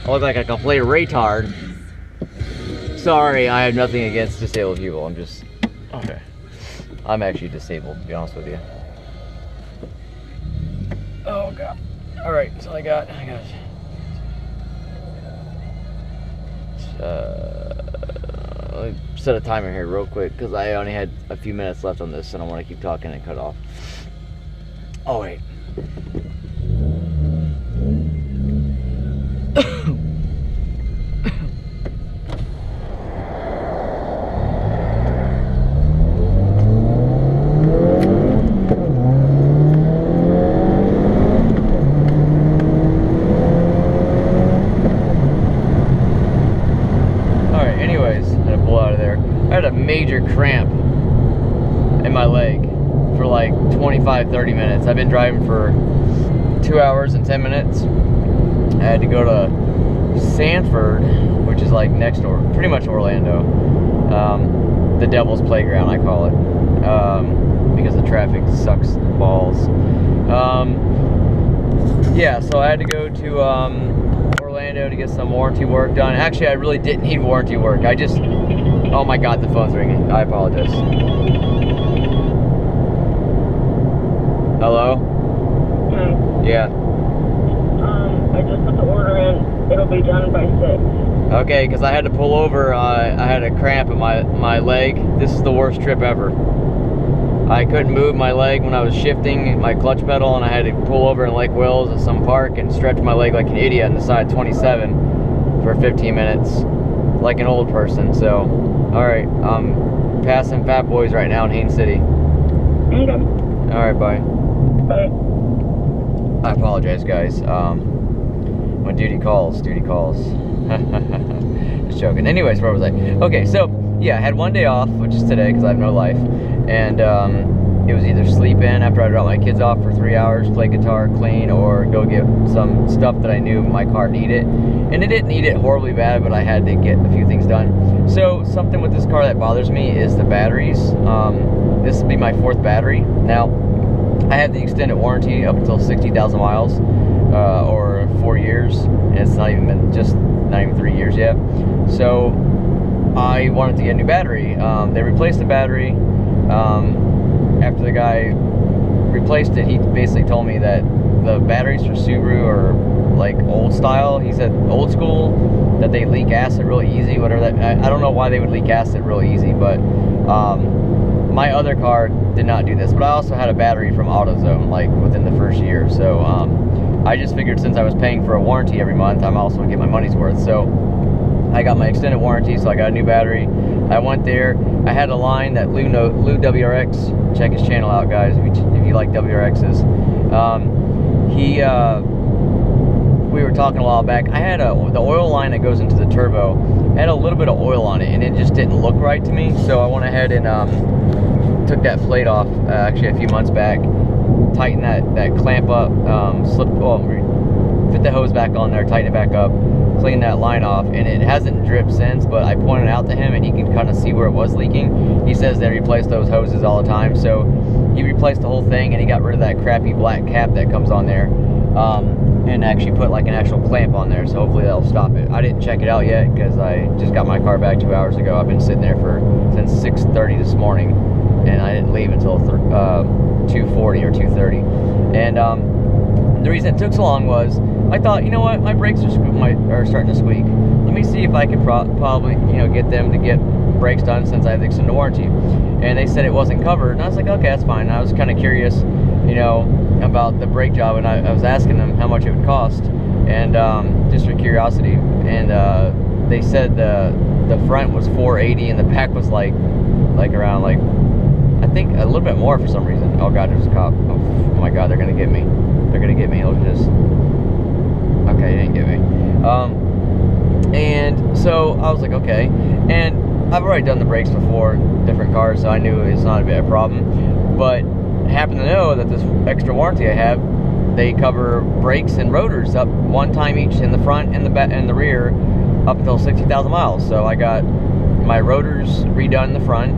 I look like a complete retard. Sorry, I have nothing against disabled people. I'm just... Okay. I'm actually disabled, to be honest with you. Oh, God. Alright, so I got... let me set a timer here real quick, because I only had a few minutes left on this, and I want to keep talking and cut off. Oh, wait. Major cramp in my leg for like 25-30 minutes. I've been driving for 2 hours and 10 minutes. I had to go to Sanford, which is like next door, pretty much Orlando. The Devil's Playground, I call it, because the traffic sucks balls. Yeah, so I had to go to Orlando to get some warranty work done. Actually, I really didn't need warranty work. I just... Oh my God, the phone's ringing. I apologize. Hello? Hi. Yeah. I just put the order in. It'll be done by 6. Okay, because I had to pull over. I had a cramp in my leg. This is the worst trip ever. I couldn't move my leg when I was shifting my clutch pedal, and I had to pull over in Lake Wills at some park and stretch my leg like an idiot on the side 27 for 15 minutes, like an old person. So... Alright, I'm passing Fat Boys right now in Haines City. Okay. Alright, bye. Bye. I apologize, guys. When duty calls, duty calls. Just joking. Anyways, where was I? Okay, so, yeah, I had one day off, which is today, because I have no life. And it was either sleep in after I dropped my kids off for 3 hours, play guitar, clean, or go get some stuff that I knew my car needed. And it didn't need it horribly bad, but I had to get a few things done. So something with this car that bothers me is the batteries. This will be my 4th battery. Now, I have the extended warranty up until 60,000 miles, or 4 years, and it's not even 3 years yet. So I wanted to get a new battery. They replaced the battery. After the guy replaced it, he basically told me that the batteries for Subaru are like old style. He said old school, that they leak acid really easy, whatever that, I don't know why they would leak acid really easy, but my other car did not do this. But I also had a battery from AutoZone like within the first year, so I just figured since I was paying for a warranty every month, I'm also gonna get my money's worth. So I got my extended warranty, so I got a new battery. I went there. I had a line that Lou WRX, check his channel out, guys, if you like WRXs. We were talking a while back. I had the oil line that goes into the turbo had a little bit of oil on it, and it just didn't look right to me. So I went ahead and took that plate off actually a few months back, tightened that clamp up, fit the hose back on there, tighten it back up, clean that line off, and it hasn't dripped since, but I pointed out to him and he can kind of see where it was leaking. He says they replace those hoses all the time, so he replaced the whole thing and he got rid of that crappy black cap that comes on there, and actually put like an actual clamp on there, so hopefully that'll stop it. I didn't check it out yet because I just got my car back 2 hours ago. I've been sitting there since 6:30 this morning, and I didn't leave until 2:40 or 2:30. And the reason it took so long was I thought, you know what, my brakes are starting to squeak. Let me see if I could probably, get them to get brakes done since I have the extended warranty. And they said it wasn't covered, and I was like, okay, that's fine. I was kind of curious, about the brake job, and I was asking them how much it would cost, and just for curiosity. And they said the front was $480 and the back was like around I think a little bit more for some reason. Oh God, there's a cop. Oh my God, they're gonna get me. They're gonna get me. Look at this. Okay, he didn't get me. And so I was like, okay. And I've already done the brakes before, different cars, so I knew it's not a bit of a problem. But I happen to know that this extra warranty I have, they cover brakes and rotors up one time each in the front and the back and the rear up until 60,000 miles. So I got my rotors redone in the front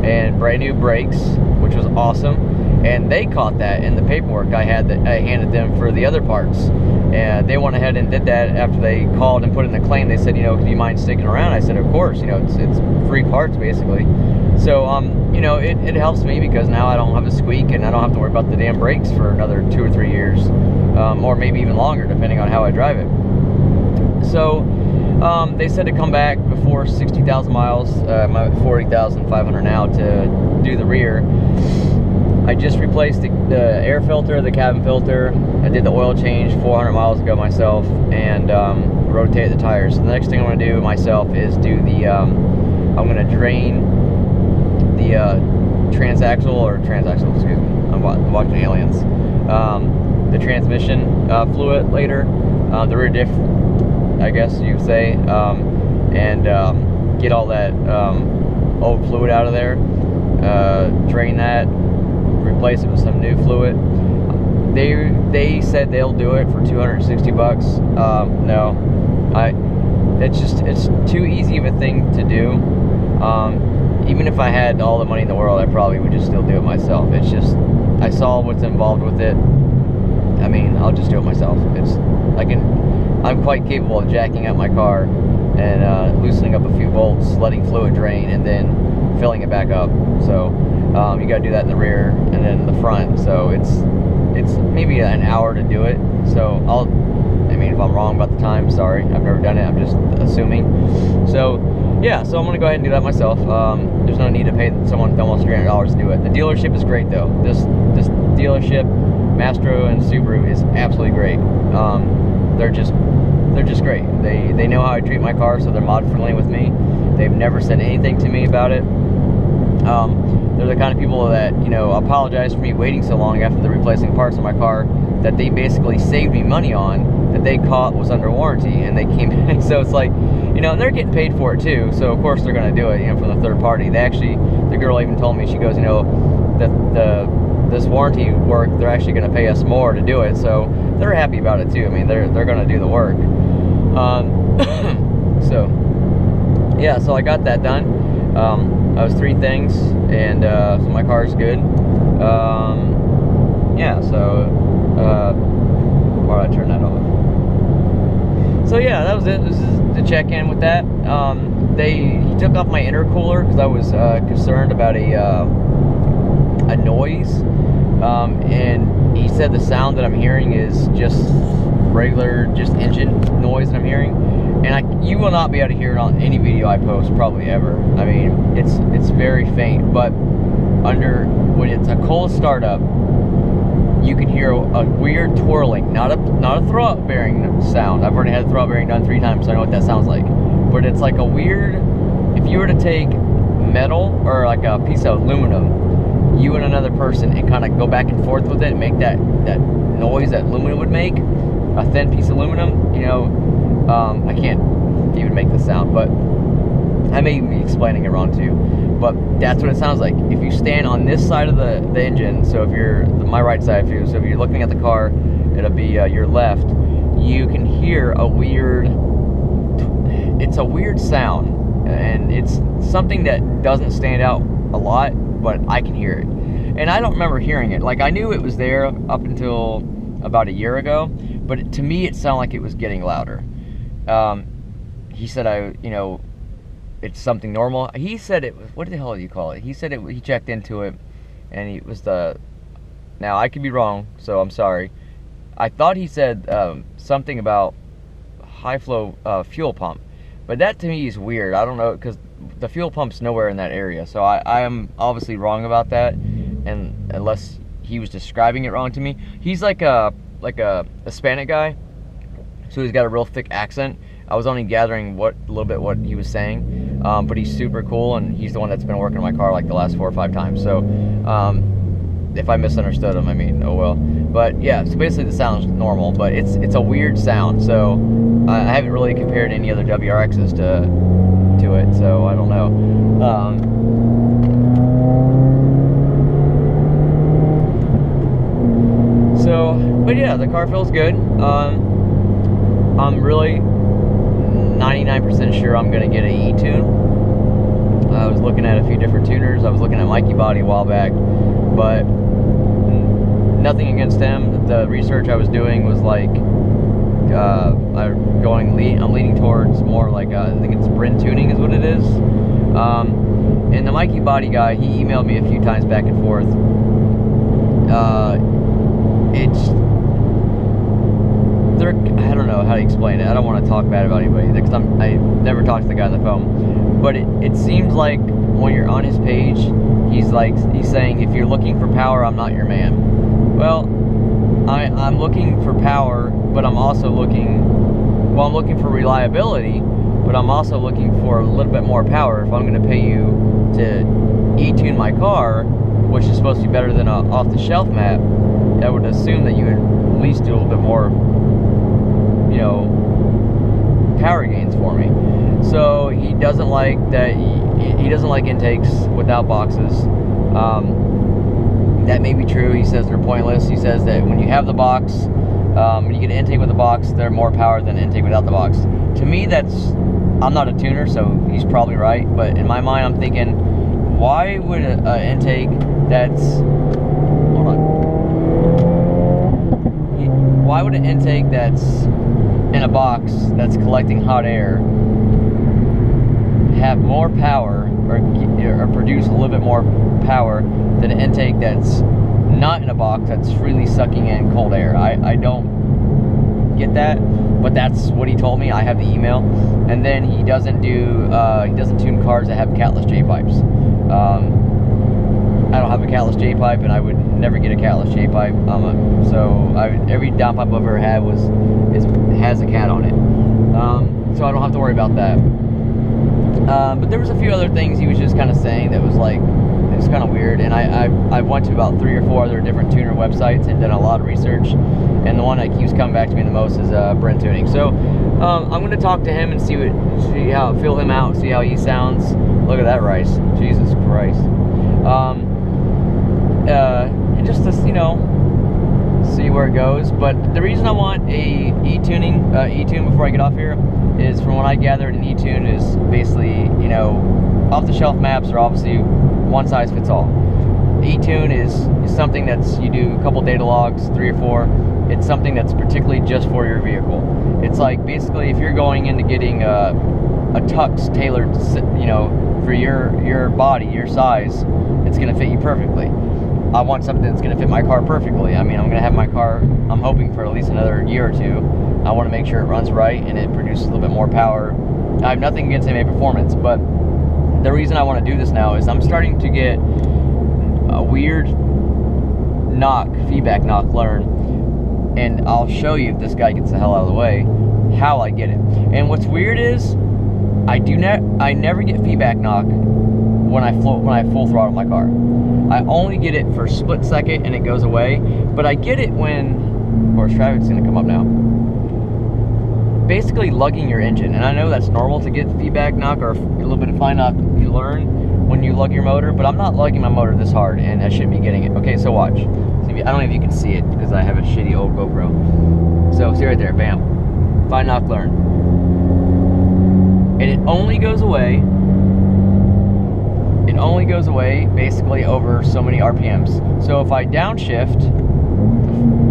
and brand new brakes, which was awesome. and they caught that in the paperwork I handed them for the other parts, and they went ahead and did that after they called and put in the claim. They said, you know, do you mind sticking around? I said, of course. You know, it's free parts basically. So you know, it helps me because now I don't have a squeak and I don't have to worry about the damn brakes for another 2 or 3 years, or maybe even longer depending on how I drive it. So they said to come back before 60,000 miles. I'm at 40,500 now to do the rear. I just replaced the air filter, the cabin filter. I did the oil change 400 miles ago myself, and rotated the tires. So the next thing I'm going to do myself is do the, I'm going to drain the transaxle, excuse me, I'm watching Aliens. The transmission fluid later, the rear diff, I guess you could say, and get all that old fluid out of there, drain that, replace it with some new fluid. They said they'll do it for 260 bucks. No, it's too easy of a thing to do. Even if I had all the money in the world, I probably would just still do it myself. It's just, I saw what's involved with it. I mean, I'll just do it myself. I'm quite capable of jacking up my car and loosening up a few bolts, letting fluid drain, and then filling it back up. So you got to do that in the rear and then in the front. So it's maybe an hour to do it. So I mean, if I'm wrong about the time, sorry. I've never done it. I'm just assuming. So yeah, so I'm gonna go ahead and do that myself. There's no need to pay someone almost $300 to do it. The dealership is great though. This dealership, Mastro and Subaru, is absolutely great. They're just great. They know how I treat my car, so they're mod friendly with me. They've never said anything to me about it. They're the kind of people that, you know, apologize for me waiting so long after the replacing parts on my car that they basically saved me money on, that they caught was under warranty, and they came back. So it's like, you know, and they're getting paid for it too, so of course they're going to do it, you know, from the third party. They actually, the girl even told me, she goes, you know, that this warranty work, they're actually going to pay us more to do it, so they're happy about it too. I mean, they're going to do the work. So yeah, so I got that done. That was 3 things, and so my car's good. Yeah, so why did I turn that off? So yeah, that was it. This is to check in with that. He took off my intercooler because I was concerned about a noise, and he said the sound that I'm hearing is just regular, just engine noise that I'm hearing. And you will not be able to hear it on any video I post, probably ever. I mean, it's very faint, but when it's a cold startup, you can hear a weird twirling, not a throwout bearing sound. I've already had a throwout bearing done 3 times, so I know what that sounds like. But it's like a weird, if you were to take metal or like a piece of aluminum, you and another person, and kind of go back and forth with it and make that noise that aluminum would make, a thin piece of aluminum, you know. I can't even make the sound, but I may be explaining it wrong too. But that's what it sounds like. If you stand on this side of the engine, so if you're my right side, so if you're looking at the car, it'll be your left. You can hear a weird. It's a weird sound, and it's something that doesn't stand out a lot, but I can hear it, and I don't remember hearing it. Like, I knew it was there up until about a year ago, but to me it sounded like it was getting louder. He said it's something normal. He said it was, what the hell do you call it? He said he checked into it, and it was now I could be wrong, so I'm sorry. I thought he said something about high flow fuel pump, but that to me is weird. I don't know, because the fuel pump's nowhere in that area, so I am obviously wrong about that, and unless he was describing it wrong to me. He's like a Hispanic guy, so he's got a real thick accent. I was only gathering a little bit what he was saying, but he's super cool, and he's the one that's been working on my car like the last 4 or 5 times. So if I misunderstood him, I mean, oh well. But yeah, so basically the sound's normal, but it's a weird sound. So I haven't really compared any other WRXs to it, so I don't know. But yeah, the car feels good. I'm really 99% sure I'm gonna get an E-tune. I was looking at a few different tuners. I was looking at Mikey Body a while back, but nothing against him. The research I was doing was like, I'm leaning towards more like, I think it's Bryn tuning is what it is. And the Mikey Body guy, he emailed me a few times back and forth. I don't know how to explain it. I don't want to talk bad about anybody because I never talked to the guy on the phone. But it seems like when you're on his page, he's saying, if you're looking for power, I'm not your man. Well, I'm looking for power, but I'm also I'm looking for reliability, but I'm also looking for a little bit more power. If I'm going to pay you to e-tune my car, which is supposed to be better than an off-the-shelf map, I would assume that you would at least do a little bit more, you know, power gains for me. So he doesn't like that. He doesn't like intakes without boxes. That may be true. He says they're pointless. He says that when you have the box, when you get an intake with the box, they're more power than an intake without the box. To me, I'm not a tuner, so he's probably right. But in my mind, I'm thinking, why would an intake why would an intake that's in a box that's collecting hot air have more power or produce a little bit more power than an intake that's not in a box that's freely sucking in cold air? I don't get that, but that's what he told me. I have the email. And then he doesn't tune cars that have catless J pipes. I don't have a catless J pipe, and I would never get a catless J pipe. Every downpipe I've ever had has a cat on it, so I don't have to worry about that. But there was a few other things he was just kind of saying that was like, it's kind of weird. And I went to about 3 or 4 other different tuner websites and done a lot of research, and the one that keeps coming back to me the most is Bryn Tuning. So I'm going to talk to him and feel him out, see how he sounds. Look at that rice, Jesus Christ. And just to, see where it goes. But the reason I want a e-tune before I get off here is, from what I gathered, an e-tune is basically, off-the-shelf maps are obviously one size fits all. E-tune is something that's, you do a couple data logs, 3 or 4. It's something that's particularly just for your vehicle. It's like, basically, if you're going into getting a tux tailored, for your body, your size, it's going to fit you perfectly. I want something that's going to fit my car perfectly. I mean, I'm going to have my car, I'm hoping, for at least another year or 2. I want to make sure it runs right and it produces a little bit more power. I have nothing against MA Performance, but the reason I want to do this now is I'm starting to get a weird feedback knock learn, and I'll show you, if this guy gets the hell out of the way, how I get it. And what's weird is I never get feedback knock when I full throttle my car. I only get it for a split second and it goes away, but I get it when, of course, traffic's gonna come up now, basically lugging your engine. And I know that's normal to get feedback knock or a little bit of fine knock you learn when you lug your motor, but I'm not lugging my motor this hard, and I shouldn't be getting it. Okay, so watch. I don't know if you can see it because I have a shitty old GoPro. So see right there, bam, fine knock learn. And it only goes away basically over so many RPMs. So if I downshift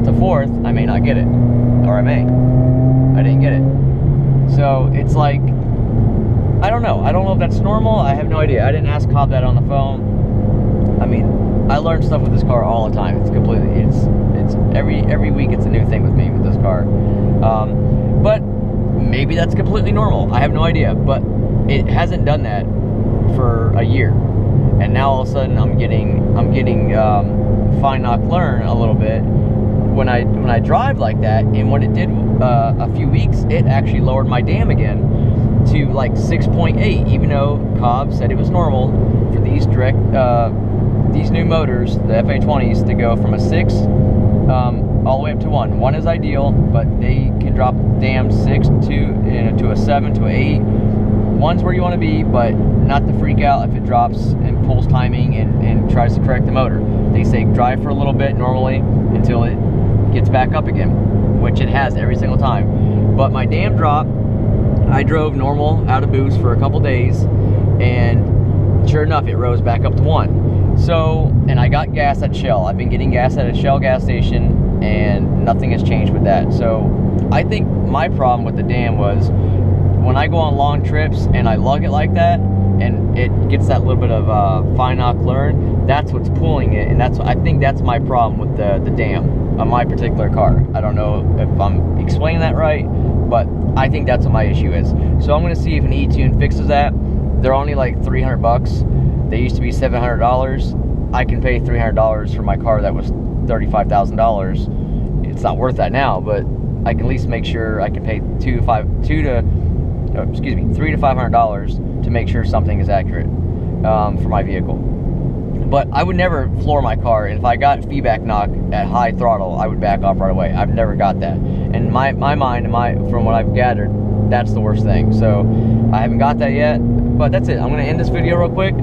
to 4th, I may not get it, or I didn't get it. So it's like, I don't know if that's normal. I have no idea. I didn't ask Cobb that on the phone. I mean, I learn stuff with this car all the time. It's every week it's a new thing with me with this car. But maybe that's completely normal. I have no idea, but it hasn't done that for a year. And now all of a sudden I'm getting fine knock learn a little bit when I drive like that. And what it did a few weeks, it actually lowered my dam again to like 6.8, even though Cobb said it was normal for these these new motors, the FA20s, to go from a 6 all the way up to 1. 1 is ideal, but they can drop dam 6 to a 7 to an 8. 1's where you want to be, but not to freak out if it drops and pulls timing and tries to correct the motor. They say drive for a little bit normally until it gets back up again, which it has every single time. But my dam drop, I drove normal out of boost for a couple days, and sure enough, it rose back up to 1. So, and I got gas at Shell. I've been getting gas at a Shell gas station, and nothing has changed with that. So, I think my problem with the dam was when I go on long trips and I lug it like that, and it gets that little bit of fine chlorine, that's what's pulling it, and I think that's my problem with the dam on my particular car. I don't know if I'm explaining that right, but I think that's what my issue is. So I'm gonna see if an E-Tune fixes that. They're only like 300 bucks. They used to be $700. I can pay $300 for my car that was $35,000. It's not worth that now, but I can at least make sure I can pay $300 to $500 to make sure something is accurate for my vehicle. But I would never floor my car, and if I got feedback knock at high throttle, I would back off right away. I've never got that. And my mind, from what I've gathered, that's the worst thing. So I haven't got that yet, but that's it. I'm gonna end this video real quick.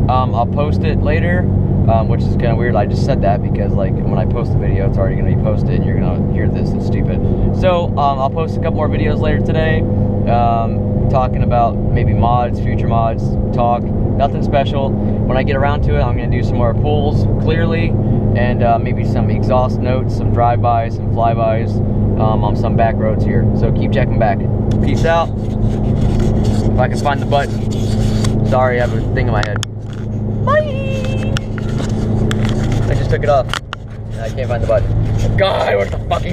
I'll post it later, which is kind of weird. I just said that because like when I post the video, it's already gonna be posted and you're gonna hear this. It's stupid. So I'll post a couple more videos later today, talking about maybe mods, future mods, talk. Nothing special. When I get around to it, I'm gonna do some more pulls clearly, and maybe some exhaust notes, some drive-bys, some flybys on some back roads here. So keep checking back. Peace out. If I can find the button. Sorry, I have a thing in my head. Bye! I just took it off. And I can't find the button. God, what the fucking